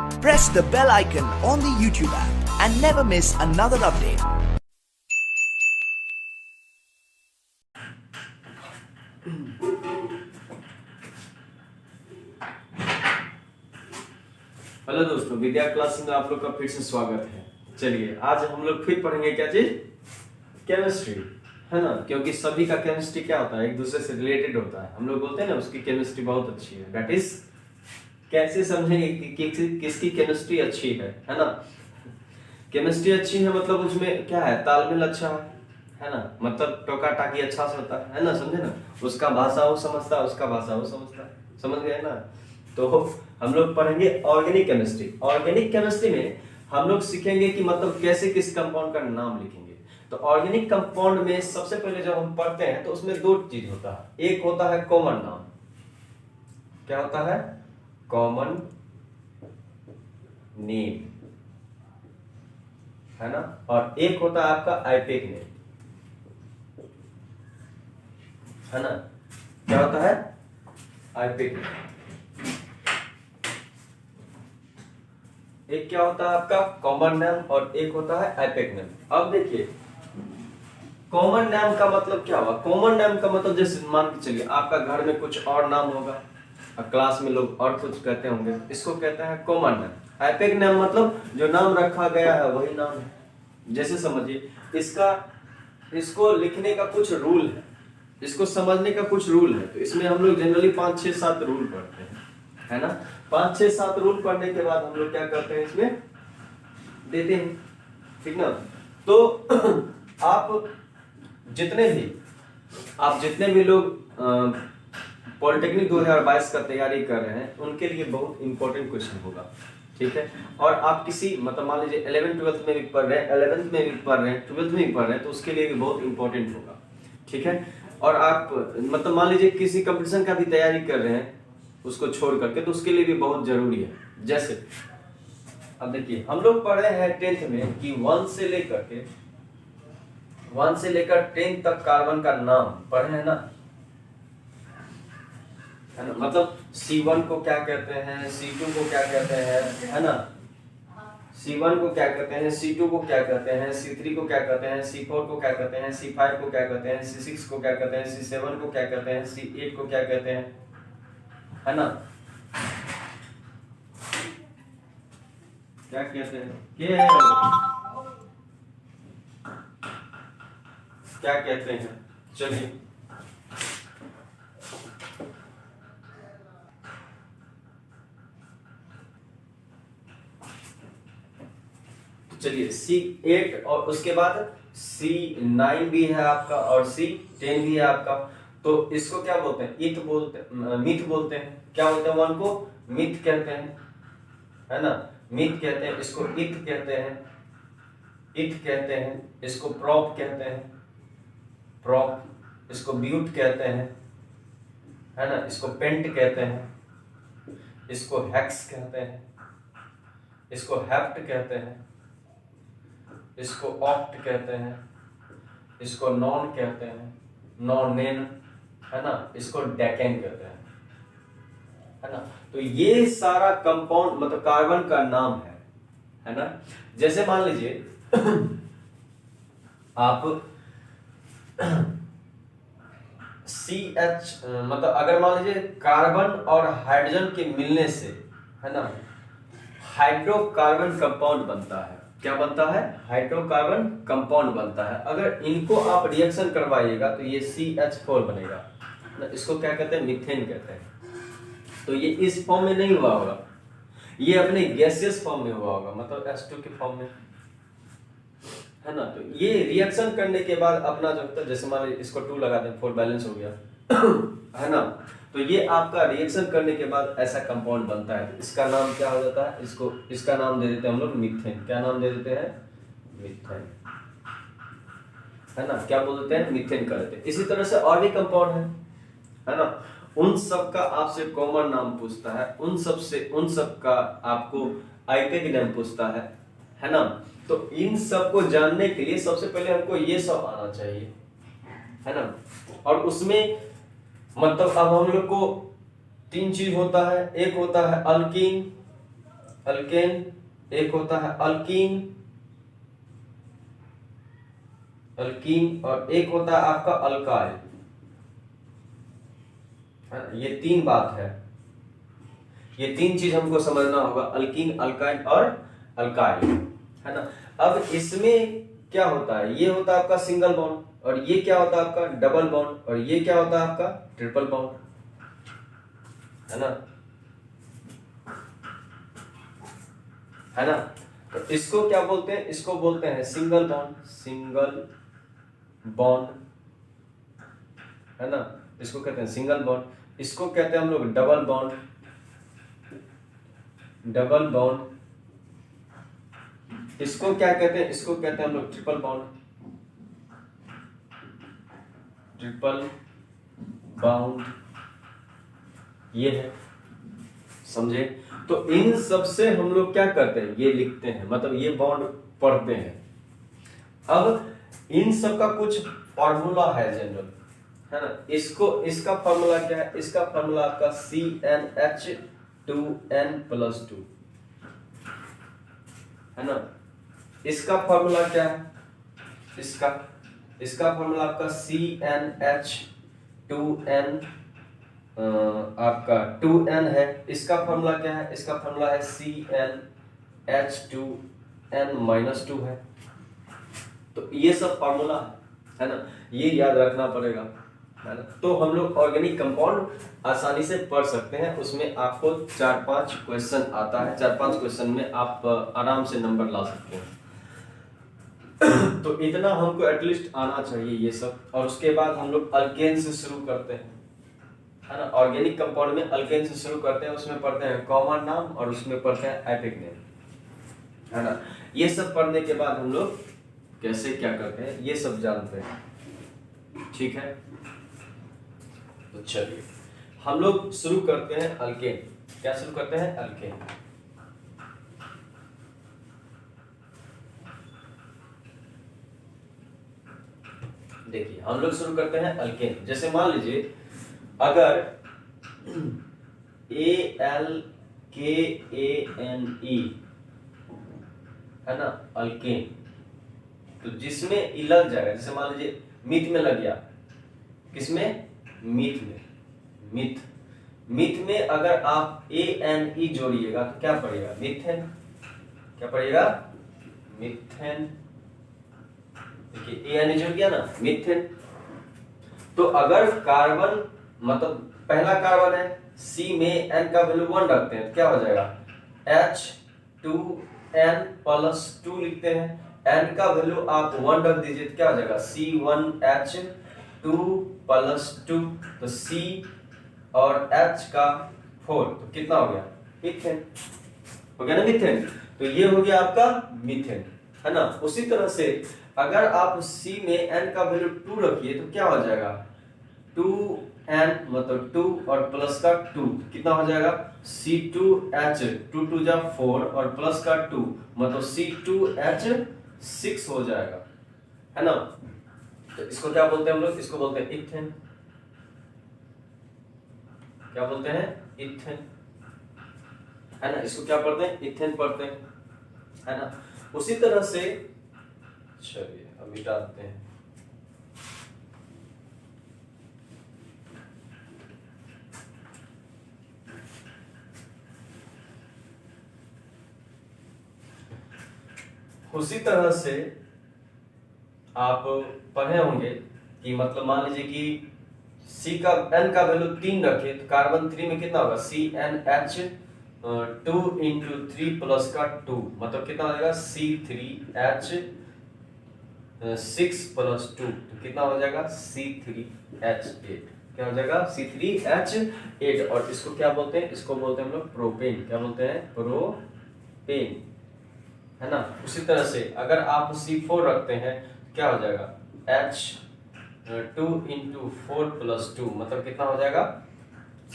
Press the bell icon on the YouTube app and never miss another update. Hello दोस्तों, विद्या class में आप लोग का फिर से स्वागत है। चलिए आज हम लोग फिर पढ़ेंगे क्या चीज, केमिस्ट्री, है ना। क्योंकि सभी का केमिस्ट्री क्या होता है, एक दूसरे से रिलेटेड होता है। हम लोग बोलते हैं ना उसकी केमिस्ट्री बहुत अच्छी है। दैट इज कैसे समझेंगे कि किसकी केमिस्ट्री अच्छी है ना। केमिस्ट्री अच्छी है मतलब उसमें क्या है, तालमेल अच्छा है ना, मतलब टोका टाकी अच्छा से होता है ना, समझे ना। उसका भाषा वो समझता है, उसका भाषा वो समझता है, समझ गए ना। तो हम लोग पढ़ेंगे ऑर्गेनिक केमिस्ट्री। ऑर्गेनिक केमिस्ट्री में हम लोग सीखेंगे कि मतलब कैसे किस कंपाउंड का नाम लिखेंगे। तो ऑर्गेनिक कंपाउंड में सबसे पहले जब हम पढ़ते हैं तो उसमें दो चीज होता है। एक होता है कॉमन नाम, क्या होता है, कॉमन नेम, है ना। और एक होता है आपका आईपेक नेम, है ना। क्या होता है, आईपेक नेम। एक क्या होता है आपका कॉमन नेम और एक होता है आईपेक नेम। अब देखिए कॉमन नेम का मतलब क्या हुआ। कॉमन नेम का मतलब जैसे मान के चलिए आपका घर में कुछ और नाम होगा और क्लास में लोग और कुछ कहते होंगे, इसको कहते हैं कॉमन नेम। आईपेक नेम मतलब जो नाम रखा गया है वही नाम है। जैसे समझिए इसको लिखने का कुछ रूल है, इसको समझने का कुछ रूल है। तो इसमें हम लोग जनरली 5 6 7 रूल पढ़ते हैं, है ना। 5 6 7 रूल पढ़ने के बाद हम लोग क्या करते हैं, इसमें देते हैं, ठीक ना। तो आप जितने भी लोग पॉलिटेक्निक 2022 का तैयारी कर रहे हैं उनके लिए बहुत इंपॉर्टेंट क्वेश्चन होगा, ठीक है। और आप किसी मतलब मान लीजिए 11th 12th में भी पढ़ रहे हैं, 11th में भी पढ़ रहे हैं, 12th में भी पढ़ रहे हैं, तो उसके लिए भी बहुत इंपॉर्टेंट होगा, ठीक है। और आप मतलब मान लीजिए किसी कंपटीशन का भी तैयारी कर रहे हैं उसको छोड़ करके, तो उसके लिए भी बहुत जरूरी है। जैसे अब देखिए हम लोग पढ़े हैं 10th में कि 1 से लेकर 10 तक कार्बन का नाम पढ़े हैं ना, है ना। मतलब C1 को क्या कहते हैं, C2 को क्या कहते हैं, है ना। C1 को क्या कहते हैं, C2 को क्या कहते हैं, C3 को क्या कहते हैं, C4 को क्या कहते हैं, C5 को क्या कहते हैं, C6 को क्या कहते हैं, C7 को क्या कहते हैं, C8 को क्या कहते हैं, है ना। क्या कहते हैं, क्या कहते हैं। चलिए C8 और उसके बाद C9 भी है आपका और C10 भी है आपका। तो इसको क्या बोलते हैं, मिथ बोलते हैं। क्या बोलते हैं, वन को मिथ कहते हैं, है ना। मिथ कहते हैं, इसको इथ कहते हैं, इसको प्रॉप कहते हैं, इसको ब्यूट कहते हैं, है ना। इसको पेंट कहते हैं, इसको हेक्स कहते हैं, इसको हेप्ट कहते हैं, इसको ऑक्ट कहते हैं, इसको नॉन कहते हैं, नॉनेन, है ना। इसको डेकेन कहते हैं, है ना। तो ये सारा कंपाउंड मतलब कार्बन का नाम है ना। जैसे मान लीजिए आप CH मतलब अगर मान लीजिए कार्बन और हाइड्रोजन के मिलने से, है ना, हाइड्रोकार्बन कंपाउंड बनता है। क्या बनता है, हाइड्रोकार्बन कंपाउंड बनता है। अगर इनको आप रिएक्शन करवाइएगा तो ये CH4 बनेगा, इसको क्या कहते हैं, मीथेन कहते हैं। तो ये इस फॉर्म में नहीं हुआ होगा, ये अपने गैसियस फॉर्म में हुआ होगा, मतलब H2 के फॉर्म में, है ना। तो ये रिएक्शन करने के बाद अपना जो होता है, जैसे मान लीजिए इसको 2 लगा दें, 4 बैलेंस हो गया है ना। तो ये आपका रिएक्शन करने के बाद ऐसा कंपाउंड बनता है। इसका नाम क्या हो जाता है, इसका नाम दे देते हैं हम लोग मीथेन। क्या नाम दे देते हैं, मीथेन, है ना। क्या बोल देते हैं, मीथेन कर देते हैं। इसी तरह से और भी कंपाउंड है ना। उन सब का आपसे कॉमन नाम पूछता है, उन सब का आपको आईपेक नाम पूछता है ना। तो इन सब को जानने के लिए सबसे पहले हमको ये सब आना चाहिए, है ना। और उसमें मतलब अब हम लोग को 3 चीज होता है। एक होता है अल्कीन, अल्केन, एक होता है अल्कीन, अल्कीन, और एक होता है आपका अल्काइल। ये तीन बात है, ये तीन चीज हमको समझना होगा, अल्कीन, अल्काइल और अल्काइल, है ना। अब इसमें क्या होता है, ये होता है आपका सिंगल बॉन्ड, और ये क्या होता है आपका डबल बॉन्ड, और ये क्या होता है आपका ट्रिपल बॉन्ड, है ना, है ना। तो इसको क्या बोलते हैं, इसको बोलते हैं सिंगल बॉन्ड, सिंगल बॉन्ड, है ना, इसको कहते हैं सिंगल बॉन्ड। इसको कहते हैं हम लोग डबल बॉन्ड, डबल बॉन्ड। इसको क्या कहते हैं, इसको कहते हैं हम लोग ट्रिपल बॉन्ड, ट्रिपल बॉन्ड, ये है, समझे। तो इन सब से हम लोग क्या करते हैं, ये लिखते हैं, मतलब ये बॉन्ड पढ़ते हैं। अब इन सब का कुछ फॉर्मूला है जनरल, है ना। इसको, इसका फॉर्मूला क्या है, इसका फॉर्मूला आपका CnH2n+2, है ना। इसका फॉर्मूला क्या है, इसका फॉर्मूला आपका CnH2n, आपका 2n है। इसका फॉर्मूला क्या है, इसका फॉर्मूला है CnH2n-2 है। तो ये सब फॉर्मूला है ना, ये याद रखना पड़ेगा, है ना। तो हम लोग ऑर्गेनिक कंपाउंड आसानी से पढ़ सकते हैं, उसमें आपको 4-5 क्वेश्चन आता है, 4-5 क्वेश्चन में आप आराम से नंबर ला सकते हैं। तो इतना हमको एटलीस्ट आना चाहिए ये सब। और उसके बाद हम लोग अल्केन से शुरू करते हैं, है ना। ऑर्गेनिक कंपाउंड में अल्केन से शुरू करते हैं, उसमें पढ़ते हैं कॉमन नाम और उसमें पढ़ते हैं एपिक नेम, है ना। ये सब पढ़ने के बाद हम लोग कैसे क्या करते हैं ये सब जानते हैं, ठीक है। तो चलिए हम लोग शुरू करते हैं अल्केन। क्या शुरू करते हैं, अल्केन। देखिए हम लोग शुरू करते हैं अल्केन। जैसे मान लीजिए अगर ALKANE, है ना, अल्केन, तो जिसमें ई लग जाएगा, जैसे मान लीजिए मिथ में लग गया, किसमें, मिथ में, मिथ में अगर आप ANE जोड़िएगा तो क्या पड़ेगा, मिथेन, क्या पड़ेगा, मिथेन। देखिए ANE जुड़ गया ना, मिथेन। तो अगर कार्बन, मतलब पहला कार्बन है, C में N का वैल्यू 1 रखते हैं तो क्या हो जाएगा, H2n+2 लिखते हैं। N का वैल्यू आप 1 रख दीजिए तो क्या हो जाएगा, C1H2+2, तो C और H का 4, तो कितना हो गया, मीथेन हो गया ना, मीथेन। तो ये हो गया आपका मीथेन, है ना। उसी तरह से अगर आप C में N का वैल्यू 2 रखिए तो क्या हो जाएगा, 2n मतलब 2 और प्लस का 2, कितना हो जाएगा, C2H, 2 जा 4 और प्लस का 2 मतलब C2H6 हो जाएगा, है ना। तो इसको क्या बोलते हैं हम लोग, इसको बोलते हैं इथेन। क्या बोलते हैं, इथेन, है ना। इसको क्या पढ़ते हैं, इथेन पढ़ते हैं, है ना। उसी तरह से चलिए अब मिटा देते हैं। उसी तरह से आप पढ़े होंगे कि मतलब मान लीजिए कि C का N का वैल्यू 3 रखे तो कार्बन 3 में कितना होगा, CnH2 इंटू 3 प्लस का 2 मतलब कितना हो जाएगा, C3H6+2, तो कितना हो जाएगा, C3H8। क्या हो जाएगा, C3H8। और इसको क्या बोलते हैं, इसको बोलते हैं हम लोग प्रोपेन। क्या बोलते हैं, प्रोपेन, है ना। उसी तरह से अगर आप C4 रखते हैं तो क्या हो जाएगा, H2 इंटू 4+2 मतलब कितना हो जाएगा,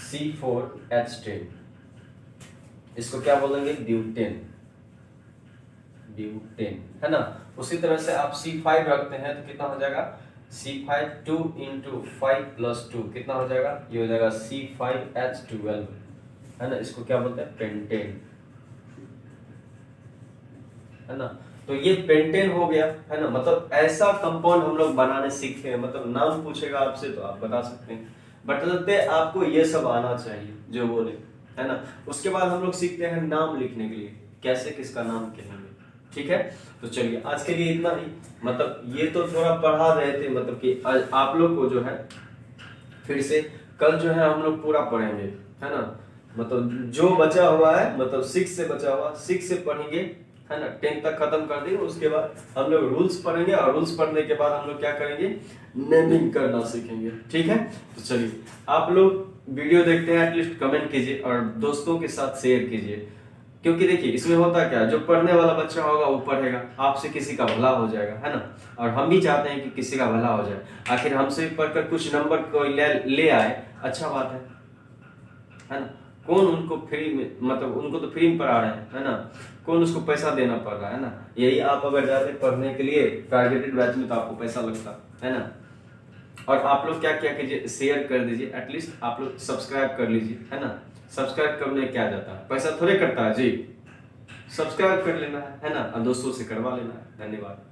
C4H10। इसको क्या बोलेंगे, ब्यूटेन, ब्यूटेन, है ना। उसी तरह से आप C5 रखते हैं तो कितना हो जाएगा, C5 2 इंटू 5+2 कितना हो जाएगा, ये हो जाएगा C5H12, है ना। इसको क्या बोलते हैं, पेंटेन, है ना। तो ये पेंटेन हो गया, है ना। मतलब ऐसा कंपाउंड हम लोग बनाने सीखते हैं, मतलब नाम पूछेगा आपसे तो आप बता सकते हैं, बट आपको ये सब आना चाहिए जो बोले, है ना। उसके बाद हम लोग सीखते हैं नाम लिखने के लिए, कैसे किसका नाम कहेंगे, ठीक है। तो चलिए आज के लिए इतना ही, मतलब ये तो थोड़ा पढ़ा रहे थे, मतलब कि आप लोग को जो है फिर से कल जो है हम लोग पूरा पढ़ेंगे, है ना। मतलब जो बचा हुआ है, मतलब 6 से बचा हुआ, 6 से पढ़ेंगे, है ना। 10 तक खत्म कर देंगे, उसके बाद हम लोग रूल्स पढ़ेंगे, और रूल्स पढ़ने के बाद हम लोग क्या करेंगे, नेमिंग करना सीखेंगे, ठीक है। तो चलिए आप लोग वीडियो देखते हैं, एटलीस्ट कमेंट कीजिए और दोस्तों के साथ शेयर कीजिए, क्योंकि देखिए इसमें होता क्या है, जो पढ़ने वाला बच्चा होगा वो पढ़ेगा, आपसे किसी का भला हो जाएगा, है ना। और हम भी चाहते हैं कि किसी का भला हो जाए, आखिर हमसे पढ़कर कुछ नंबर कोई ले आए, अच्छा बात है ना। कौन उनको फ्री में, मतलब उनको तो फ्री में पढ़ा रहे हैं, है ना, कौन उसको पैसा देना पड़ रहा है ना। यही आप अगर जाते पढ़ने के लिए टारगेटेड बैच में तो आपको पैसा लगता है ना। और आप लोग क्या क्या कीजिए, शेयर कर दीजिए, एटलीस्ट आप लोग सब्सक्राइब कर लीजिए, है ना। सब्सक्राइब करने क्या जाता है, पैसा थोड़े कटता है जी, सब्सक्राइब कर लेना है ना, और दोस्तों से करवा लेना है। धन्यवाद।